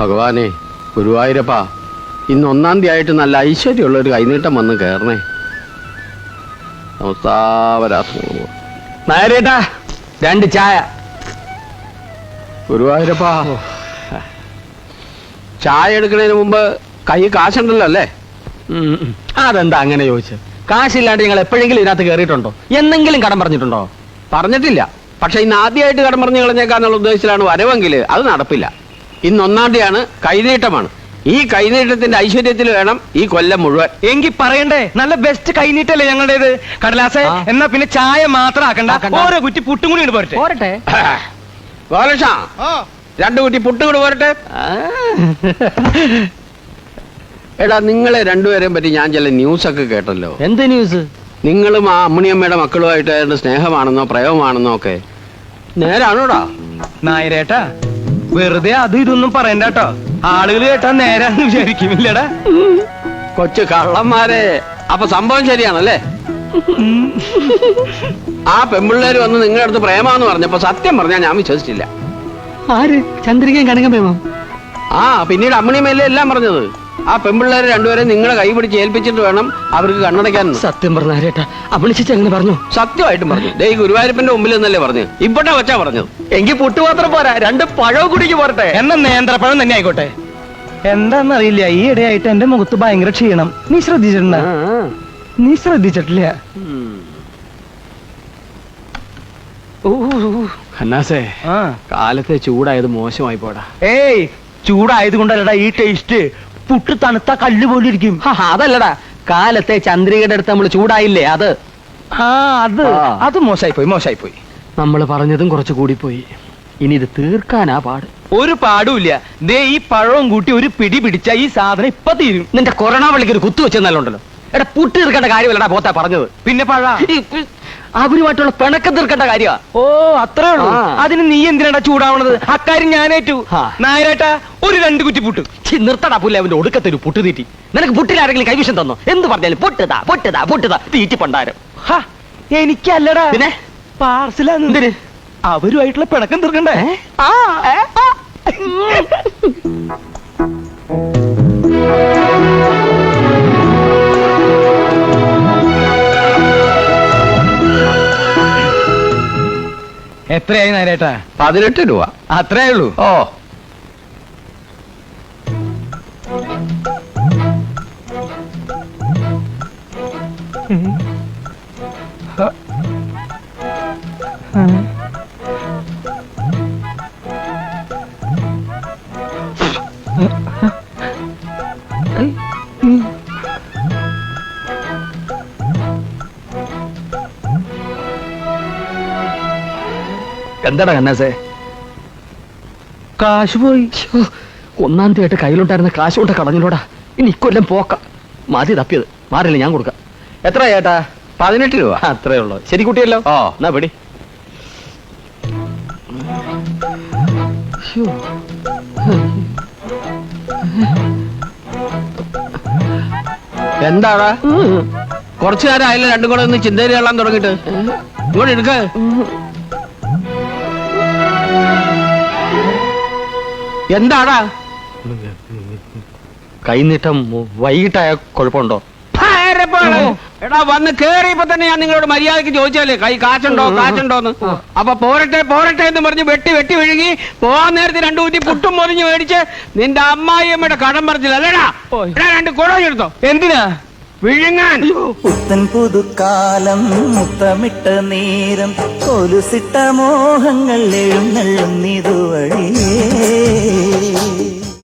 ഭഗവാനെ, ഗുരുവായൂരപ്പ, ഇന്ന് 1-ാം തീയതി ആയിട്ട് നല്ല ഐശ്വര്യമുള്ള ഒരു കൈനീട്ടം വന്ന് കയറണേ. നായരേട്ടാ, 2 ചായ. ഗുരുവായൂരപ്പ, ചായ എടുക്കുന്നതിന് മുമ്പ് കൈ കാശുണ്ടല്ലോ അല്ലേ? അതെന്താ അങ്ങനെ ചോദിച്ചു? കാശില്ലാണ്ട് ഞങ്ങൾ എപ്പോഴെങ്കിലും ഇതിനകത്ത് കയറിയിട്ടുണ്ടോ? എന്നെങ്കിലും കടം പറഞ്ഞിട്ടുണ്ടോ? പറഞ്ഞിട്ടില്ല. പക്ഷെ ഇന്ന് ആദ്യമായിട്ട് കടം പറഞ്ഞു കളഞ്ഞേക്കാന്നുള്ള ഉദ്ദേശത്തിലാണ് വരവെങ്കിൽ അത് നടപ്പില്ല. ഇന്ന് 1-ാം തീയതിയാണ്, കൈനീട്ടമാണ്. ഈ കൈനീട്ടത്തിന്റെ ഐശ്വര്യത്തിൽ വേണം ഈ കൊല്ലം മുഴുവൻ. എങ്കിൽ പറയണ്ടേ, നല്ല ബെസ്റ്റ് കൈനീട്ടല്ലേ ഞങ്ങളുടേത്. കടലാസേ, എന്നാ പിന്നെ ചായ മാത്രം ആക്കണ്ട, ഓരോ കുറ്റി പുട്ടും കൂടി പോരട്ടെ. പോരട്ടെ ഗോലക്ഷ, 2 കുറ്റി പുട്ടും കൂടി പോരട്ടെ. എടാ, നിങ്ങളെ രണ്ടുപേരെയും പറ്റി ഞാൻ ചില ന്യൂസൊക്കെ കേട്ടല്ലോ. എന്ത് ന്യൂസ്? നിങ്ങളും ആ അമ്മിണിയമ്മയുടെ മക്കളുമായിട്ട് സ്നേഹമാണെന്നോ പ്രേമമാണെന്നോ ഒക്കെ നേരാണോടാ? നായരേട്ടാ, വെറുതെ അതും ഇതൊന്നും പറയണ്ട കേട്ടോ. ആളുകൾ കേട്ടാ നേരാന്ന് വിചാരിക്കുമില്ലടാ. കൊച്ചു കള്ളന്മാരെ. അപ്പൊ സംഭവം ശരിയാണല്ലേ? ആ പെമ്പിള്ളേര് വന്ന് നിങ്ങളുടെ അടുത്ത് പ്രേമാന്ന് പറഞ്ഞപ്പോ സത്യം പറഞ്ഞാൽ ഞാൻ വിശ്വസിച്ചില്ല. ആര്? ചന്ദ്രികയും കനകം പ്രേമം? ആ, പിന്നീട് അമ്മിണിയമ്മയല്ലേ എല്ലാം പറഞ്ഞത്. ആ പെമ്പിള്ളേര് രണ്ടുപേരെ നിങ്ങളെ കൈ പിടിച്ച് ഏൽപ്പിച്ചിട്ട് വേണം അവർക്ക് കണ്ണടയ്ക്കാൻ. സത്യം പറഞ്ഞാരേട്ടാ, അമ്മിണിച്ചേച്ചി അങ്ങനെ പറഞ്ഞു? സത്യമായിട്ടും പറഞ്ഞു. ഈ ഗുരുവായൂരപ്പന്റെ മുമ്പിൽ നിന്നല്ലേ പറഞ്ഞു, ഇവിടെ വെച്ചാ പറഞ്ഞത്. എങ്കിൽ പുട്ട് മാത്രം പോരാ, 2 പഴവും കുടിക്ക് പോരട്ടെ. എന്നാ നേന്ത്രപ്പഴം തന്നെ ആയിക്കോട്ടെ. എന്താന്നറിയില്ല, ഈ ഇടയായിട്ട് എന്റെ മുഖത്ത് ഭയങ്കര ക്ഷീണം. നീ ശ്രദ്ധിച്ചിട്ടുണ്ടോ? നീ ശ്രദ്ധിച്ചിട്ടില്ല? ഖന്നാസേ, കാലത്തെ ചൂടായത് മോശമായി പോടാ. ഏയ്, ചൂടായത് കൊണ്ടല്ലടാ ഈ ടേസ്റ്റ്. പുട്ട് തണുത്ത കല്ല് പോലെ ഇരിക്കും. അതല്ലടാ, കാലത്തെ ചന്ദ്രികയുടെ അടുത്ത് നമ്മൾ ചൂടായില്ലേ, അത്. അത് മോശമായി പോയി. നമ്മൾ പറഞ്ഞതും കുറച്ച് കൂടിപ്പോയി. ഇനി ഇത് തീർക്കാനാ പാട്. ഒരു പാടുമില്ല. ദേ, ഈ പഴവും കൂട്ടി ഒരു പിടി പിടിച്ച ഈ സാധനം ഇപ്പൊ തീരും. നിന്റെ കൊറോണ വള്ളിക്ക് ഒരു കുത്തു വെച്ചെന്നല്ലുണ്ടല്ലോ. എടാ, പുട്ട് തീർക്കേണ്ട കാര്യമല്ലടാ പോത്താ പറഞ്ഞത്. പിന്നെ പഴ അവരുമായിട്ടുള്ള പിണക്കം തീർക്കേണ്ട കാര്യമാ. ഓ, അത്രേ ഉള്ളൂ. അതിന് നീ എന്തിനാടാ ചൂടാവണത്? അക്കാര്യം ഞാനേറ്റു. നായരേട്ടാ, ഒരു 2 കുറ്റി പുട്ട്. നിർത്തടാ പുല്ല, അവന്റെ ഒടുക്കത്തൊരു പുട്ട് തീറ്റി. നിനക്ക് പുട്ടിൽ ആരെങ്കിലും കൈവിഷം തന്നോ? എന്ത് പറഞ്ഞാലും പൊട്ടുതാ തീറ്റി പണ്ടാരം. എനിക്കല്ലടാ, പിന്നെ പാർസലാണ്. എന്തിന്? അവരുമായിട്ടുള്ള പിണക്കം തീർക്കണ്ടേ? എത്രയായി നായരേട്ടാ? 18 രൂപ. അത്രേ ഉള്ളൂ? ഓ, എന്താടാ കന്നാസേ? കാശ് പോയി. 1-ാം തീയതി ആയിട്ട് കയ്യിലുണ്ടായിരുന്ന കാശ് കൊണ്ട് കളഞ്ഞില്ലോടാ. ഇനി ഇക്കൊല്ലം പോക്ക. മതി തപ്പിയത്. മാറില്ല, ഞാൻ കൊടുക്കാം. എത്ര ചേട്ടാ? 18 രൂപ. അത്രേ ഉള്ളൂ. ശരി കുട്ടിയല്ലോ. ഓ, എന്നാ പിടി. എന്താടാ? കുറച്ചു നേരം ആയില്ല രണ്ടും കൂടെ ഒന്ന് ചിന്തേരി കള്ളാൻ തുടങ്ങിട്ട്. ഇങ്ങോട്ട് എടുക്ക. എന്താടാ? കൈനീട്ടം വൈകിട്ടായ കുഴപ്പമുണ്ടോ? എടാ, വന്ന് കേറിയപ്പോ തന്നെ ഞാൻ നിങ്ങളോട് മര്യാദക്ക് ചോദിച്ചാലേ കൈ കാച്ചുണ്ടോന്ന്. അപ്പൊ പോരട്ടെ എന്ന് പറഞ്ഞ് വെട്ടി വിഴുങ്ങി പോവാൻ നേരത്തെ 2 കുറ്റി പുട്ടും പൊതിഞ്ഞ് മേടിച്ച് നിന്റെ അമ്മായിയമ്മയുടെ കടം പറിച്ചില്ല അല്ലേടാ? 2 കുടം എടുത്തോ. എന്തിനാ? വിഴുങ്ങാൻ. പുത്തൻ പുതുക്കാലം മുത്തമിട്ട നേരം കൊലുസിട്ട മോഹങ്ങൾ എഴുന്നള്ളുന്നിതുവഴിയേ.